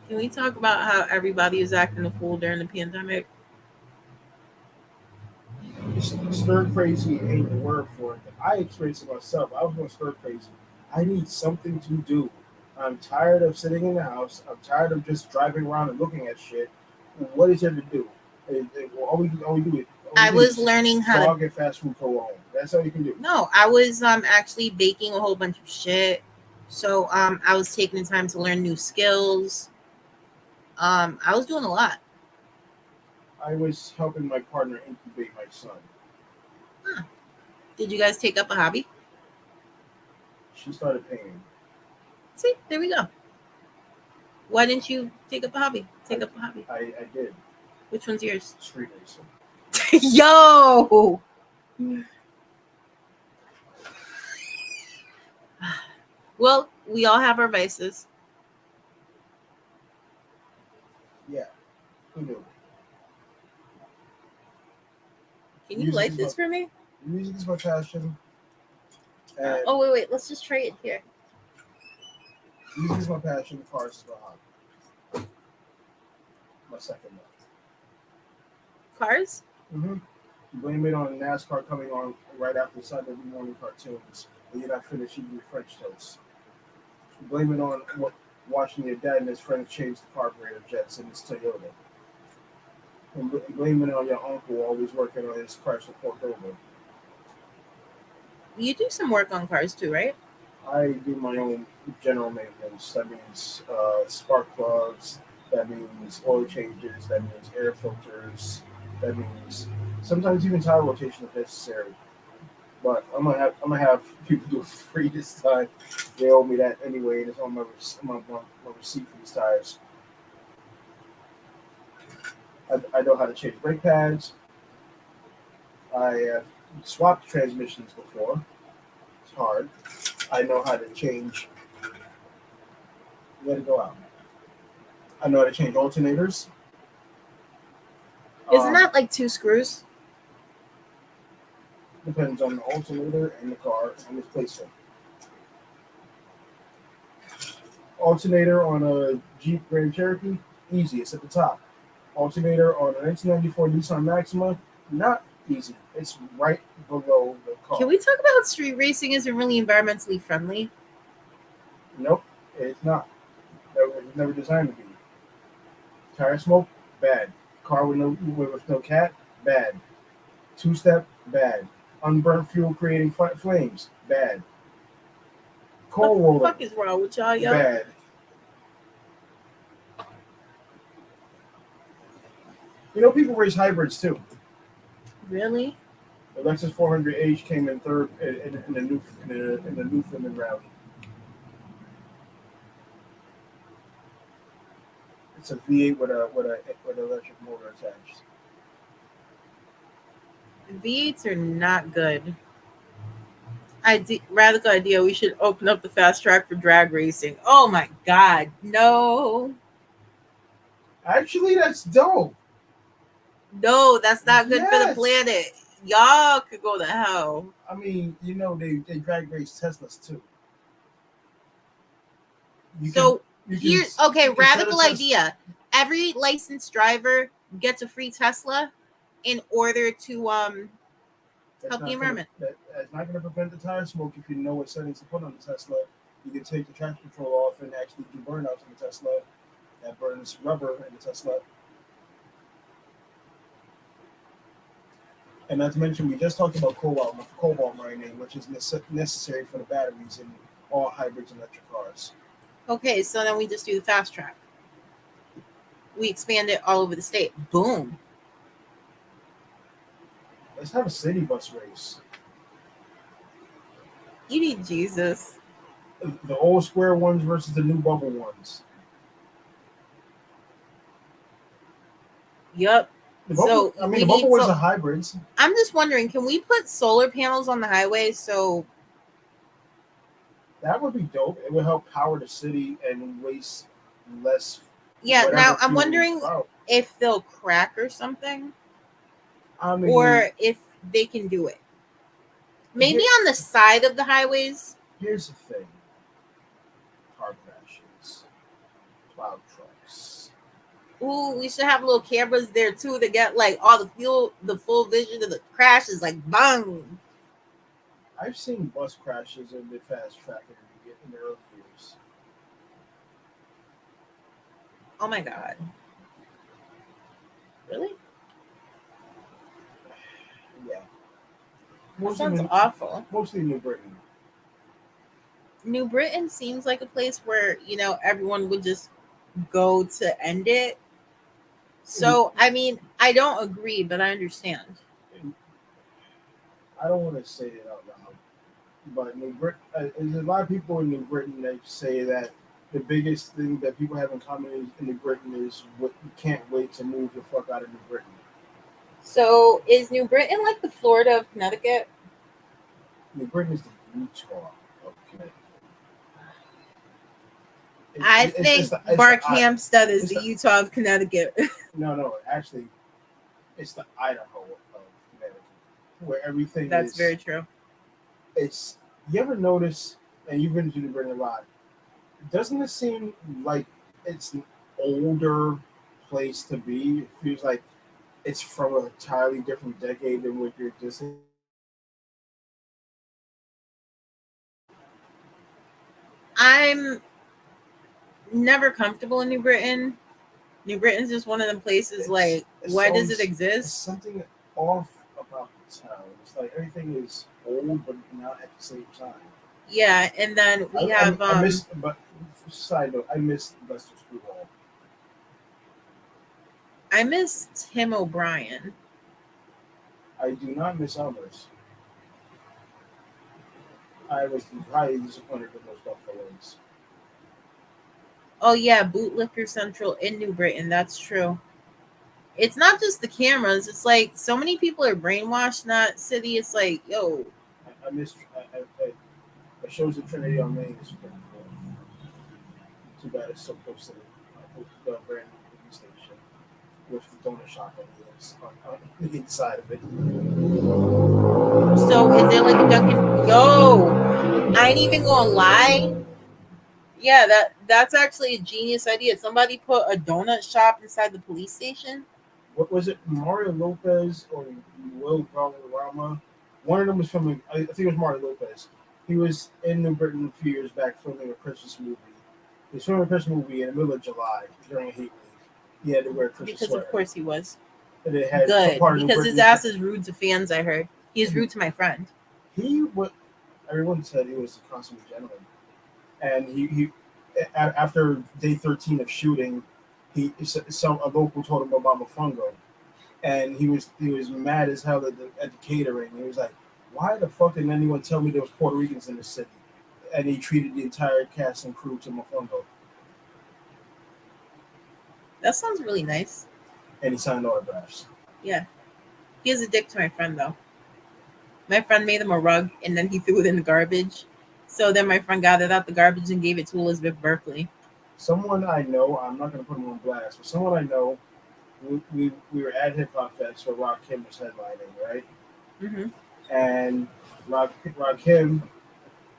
Can we talk about how everybody was acting a fool during the pandemic? Stir crazy ain't the word for it. I experienced it myself. I was going stir crazy. I need something to do. I'm tired of sitting in the house. I'm tired of just driving around and looking at shit. What is there to do? All we do is I was learning how to get fast food go home. That's all you can do. No, I was actually baking a whole bunch of shit. So I was taking the time to learn new skills. I was doing a lot. I was helping my partner incubate my son. Huh. Did you guys take up a hobby? She started painting. See, there we go. Why didn't you take up a hobby? I did. Which one's yours? Street racing. Yo! Well, we all have our vices. Yeah. Who knew? Can you light this for me? Music is my passion. Oh, wait. Let's just try it here. Music is my passion. Cars is my hobby. My second one. Cars? Blame it on NASCAR coming on right after Sunday morning cartoons, and you're not finished eating your French toast. Blame it on watching your dad and his friends change the carburetor jets in his Toyota. And blame it on your uncle always working on his Chrysler Cordoba. You do some work on cars too, right? I do my own general maintenance. That means spark plugs. That means oil changes. That means air filters. That means Sometimes even tire rotation is necessary. But I'm gonna have people do it free this time. They owe me that anyway, and it's on my receipt for these tires. I know how to change brake pads. I have swapped transmissions before. It's hard. I know how to change. Let it go out. I know how to change alternators. Isn't that like 2 screws? Depends on the alternator and the car and its placement. Alternator on a Jeep Grand Cherokee, easy. It's at the top. Alternator on a 1994 Nissan Maxima, not easy. It's right below the car. Can we talk about how street racing isn't really environmentally friendly? Nope, it's not. It was never designed to be. Tire smoke, bad. Car with no cat, bad. Two-step, bad. Unburnt fuel creating flames, bad. Coal What the roller, fuck is wrong with y'all, yo? bad. You know, people race hybrids too. Really? The Lexus 400H came in third in the Newfoundland rally. It's a V8 with an electric motor attached. V8s are not good. Radical idea. We should open up the fast track for drag racing. Oh my god, no. Actually, that's dope. No, that's not good for the Yes. planet. Y'all could go to hell. I mean, you know, they drag race Teslas too. Okay, radical idea. Every licensed driver gets a free Tesla in order to help the environment. That's not going to prevent the tire smoke if you know what settings to put on the Tesla. You can take the traction control off and actually do burnouts in the Tesla. That burns rubber in the Tesla. And not to mention, we just talked about cobalt mining, which is necessary for the batteries in all hybrids and electric cars. Okay, so then we just do the fast track. We expand it all over the state. Boom. Let's have a city bus race. You need Jesus. The old square ones versus the new bubble ones. Yep. The bubble ones are hybrids. I'm just wondering, can we put solar panels on the highway so that would be dope? It would help power the city and waste less. Yeah, now I'm wondering if they'll crack or something. Or if they can do it. Maybe on the side of the highways. Here's the thing. Car crashes. Plow trucks. Ooh, we should have little cameras there too to get like all the full vision of the crashes, like bang. I've seen bus crashes in the fast track in the early years. Oh my god. Really? Yeah. That sounds awful. Mostly New Britain. New Britain seems like a place where, you know, everyone would just go to end it. So, I mean, I don't agree, but I understand. I don't want to say it out loud, but New Britain, there's a lot of people in New Britain that say that the biggest thing that people have in common in New Britain is what you can't wait to move the fuck out of New Britain. So, is New Britain like the Florida of Connecticut? New Britain is the Utah of Connecticut. I think Barkhamsted is the Utah of Connecticut. No, actually, it's the Idaho of Connecticut, where everything That's very true. It's, you ever notice, and you've been to New Britain a lot, doesn't it seem like it's an older place to be? It feels like it's from an entirely different decade than what you're just in. I'm never comfortable in New Britain. New Britain's just one of them places why does it exist? There's something off about the town. It's like everything is old, but not at the same time. Yeah, and then we have. Side note, I miss Lester Screw Hall. I miss Tim O'Brien. I do not miss Elmer's. I was highly disappointed in those Buffalo Wings. Oh yeah, Bootlicker Central in New Britain. That's true. It's not just the cameras. It's like so many people are brainwashed in that city. It's like, yo, I missed. The shows in Trinity on Main is pretty cool. Too bad it's so close to the brand new police station with the donut shop on the inside of it. so is there like a Dunkin'? Yo, I ain't even gonna lie. Yeah, that's actually a genius idea. Somebody put a donut shop inside the police station. What was it? Mario Lopez or Will Valderrama? One of them was filming. I think it was Mario Lopez. He was in New Britain a few years back filming a Christmas movie. He was filming a Christmas movie in the middle of July during a heat wave. He had to wear a Christmas Because sweater. of course he was. And it had Good. part of New Because his Britain. ass is rude to fans, I heard. He's rude to my friend. He what everyone said he was a consummate gentleman. And he after day 13 of shooting, a local told him about Mofongo, and he was mad as hell at the catering. He was like, "Why the fuck didn't anyone tell me there was Puerto Ricans in the city?" And he treated the entire cast and crew to Mofongo, That sounds really nice. and he signed autographs. Yeah. He has a dick to my friend though. My friend made him a rug and then he threw it in the garbage. So then my friend gathered out the garbage and gave it to Elizabeth Berkley. Someone I know, I'm not going to put him on blast, but someone I know, we were at Hip Hop Fest where Rock Kim was headlining, right? Mm-hmm. And Rock Kim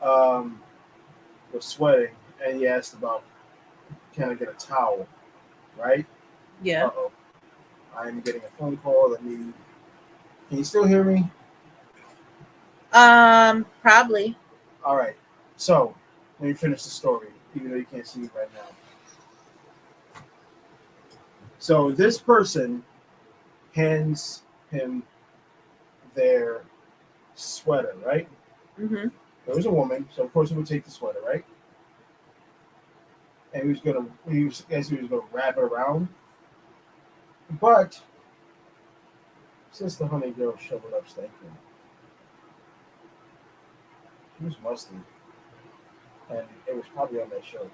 was sweating, and he asked about, can I get a towel, right? Yeah. Uh-oh. I'm getting a phone call. Can you still hear me? Probably. All right. So, let me finish the story, even though you can't see me right now. So, this person hands him their sweater, right? Mm-hmm. It was a woman, so of course he would take the sweater, right? And he was gonna wrap it around. But since the honey girl showed up stinking, she was musty, and it was probably on that show.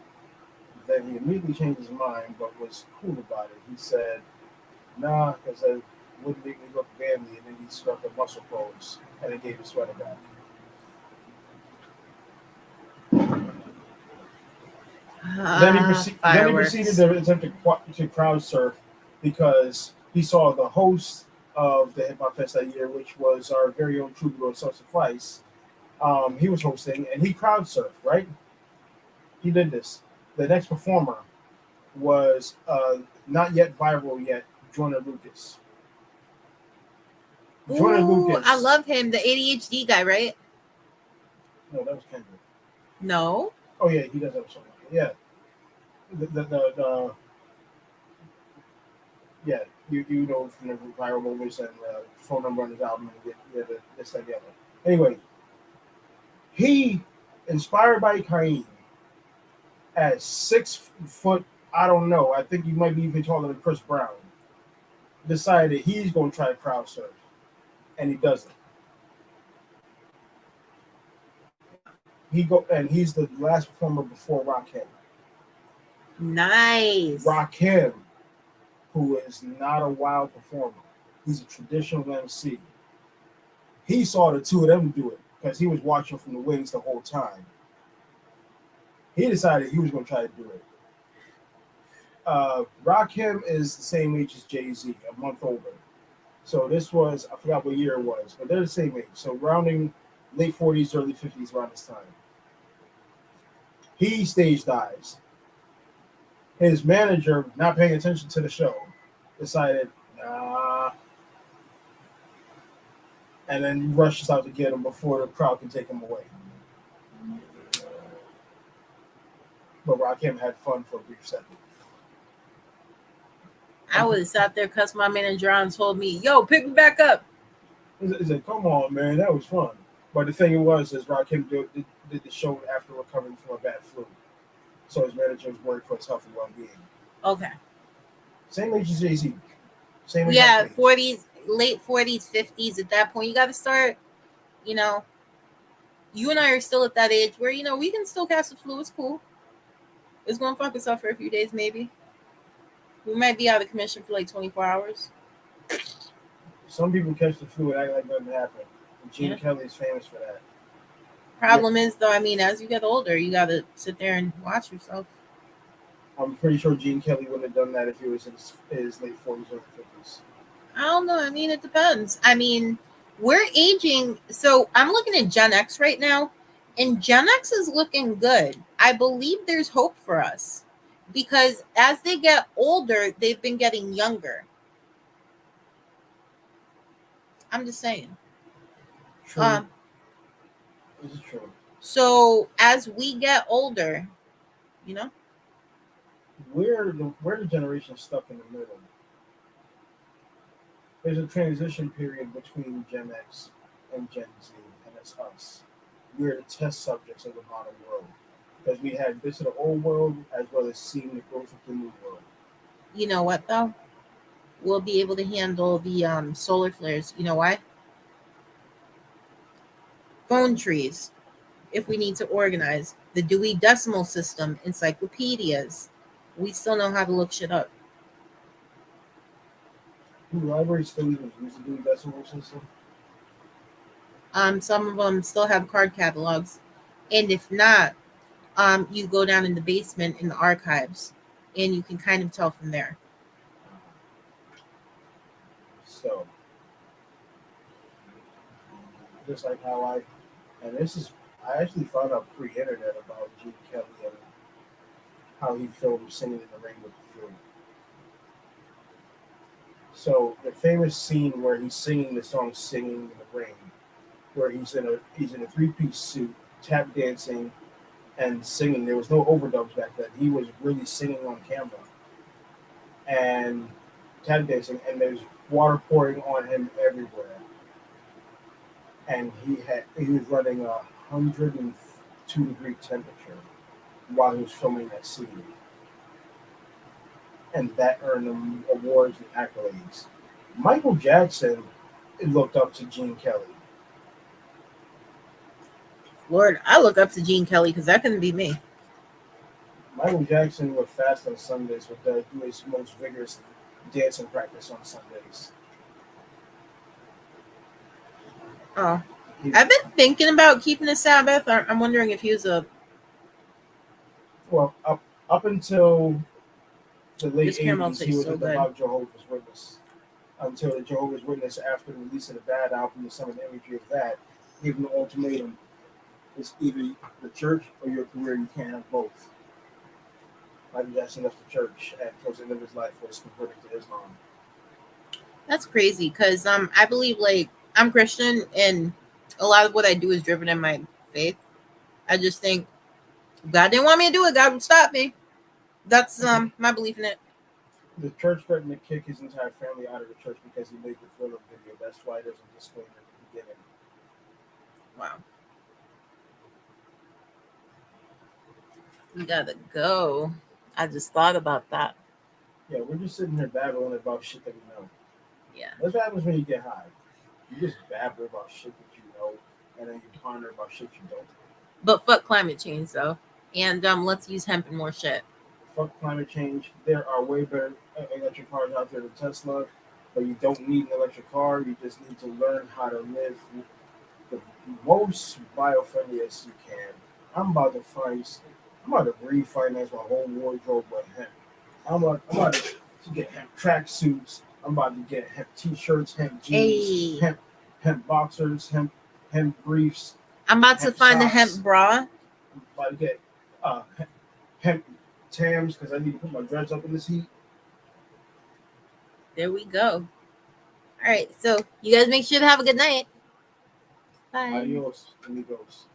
Then he immediately changed his mind, but was cool about it. He said, "Nah, because I wouldn't make me look manly," and then he struck a muscle pose, and he gave the sweater back. Then he proceeded to attempt to crowd surf because he saw the host of the Hip Hop Fest that year, which was our very own troubadour Sosa Suffice. He was hosting, and he crowd surfed, right? He did this. The next performer was not yet viral yet, Jordan Lucas. Jordan Lucas. I love him, the ADHD guy, right? No, that was Kendrick. No. Oh yeah, he does have a song. Yeah. The yeah, you know from the viral moments and phone number on his album and this and the other. Anyway, he, inspired by Kaim, at 6 foot, I don't know, I think he might be even taller than Chris Brown, decided he's going to try to crowd surf, and he doesn't. He's the last performer before Rakim. Nice. Rakim, who is not a wild performer, he's a traditional MC. He saw the two of them do it because he was watching from the wings the whole time. He decided he was going to try to do it. Rakim is the same age as Jay-Z, a month older. So this was, I forgot what year it was, but they're the same age. So rounding late 40s, early 50s around this time. He stage dives. His manager, not paying attention to the show, decided, nah. And then rushes out to get him before the crowd can take him away. But Rakim had fun for a brief second. I would have sat there, cussed my manager out, and told me, "Yo, pick me back up." He said, "Come on, man, that was fun." But the thing was, Rakim did the show after recovering from a bad flu, so his manager was worried for his health and well-being. Okay. Same age as Jay-Z. Same age. Yeah, 40s. late 40s, 50s. At that point, you got to start, you know, you and I are still at that age where, we can still catch the flu. It's cool. It's going to fuck us up for a few days, maybe. We might be out of commission for like 24 hours. Some people catch the flu and act like nothing happened. And Gene Yeah. Kelly is famous for that. Problem is, though, I mean, as you get older, you got to sit there and watch yourself. I'm pretty sure Gene Kelly wouldn't have done that if he was in his late 40s or 50s. I don't know. I mean, it depends. I mean, we're aging. So I'm looking at Gen X right now, and Gen X is looking good. I believe there's hope for us because as they get older, they've been getting younger. I'm just saying. True. This is true. So as we get older, you know, We're the generation stuck in the middle. There's a transition period between Gen X and Gen Z, and it's us. We're the test subjects of the modern world because we had bits of the old world as well as seeing the growth of the new world. you know what though? We'll be able to handle the solar flares. You know why? Phone trees. If we need to organize the Dewey Decimal System, encyclopedias, we still know how to look shit up. Do libraries still even use the Dewey Decimal System? Some of them still have card catalogs, and if not, you go down in the basement in the archives, and you can kind of tell from there. So, just like how and this is, I actually found out pre-internet about Gene Kelly and how he filmed Singing in the Rain with the Flu. So the famous scene where he's singing the song "Singing in the Rain," where he's in a three-piece suit, tap dancing and singing. There was no overdubs back then. He was really singing on camera and tap dancing, and there's water pouring on him everywhere. And he was running 102-degree temperature while he was filming that scene, and that earned him awards and accolades. Michael Jackson looked up to Gene Kelly. Lord, I look up to Gene Kelly because that couldn't be me. Michael Jackson would fast on Sundays, but do his most vigorous dancing practice on Sundays. Oh, I've been thinking about keeping the Sabbath. I'm wondering if he was a. Well, up until the late This caramel 80s, he tastes was so a good. devout Jehovah's Witness. Until the Jehovah's Witness, after releasing a bad album with some of the imagery of that, gave him an ultimatum: it's either the church or your career. You can't have both. Michael Jackson left the church at towards the end of his life was converted to Islam. That's crazy because I believe like I'm Christian and a lot of what I do is driven in my faith. I just think if God didn't want me to do it, God would stop me. That's my belief in it. The church threatened to kick his entire family out of the church because he made the thriller video. That's why there's a disclaimer at the beginning. Wow. We gotta go. I just thought about that. Yeah, we're just sitting here babbling about shit that we know. Yeah. That's what happens when you get high. You just babble about shit that you know, and then you ponder about shit you don't. But fuck climate change though. And let's use hemp and more shit. Fuck climate change. There are way better electric cars out there than Tesla, but you don't need an electric car. You just need to learn how to live the most bio-friendly as you can. I'm about to refinance my whole wardrobe with hemp. I'm about to get hemp tracksuits. I'm about to get hemp t-shirts, hemp jeans, Hey. hemp boxers, hemp briefs. I'm about to find a hemp bra. I'm about to get hemp Tams because I need to put my dreads up in this heat. There we go. All right, so you guys make sure to have a good night. Bye. Adios, amigos.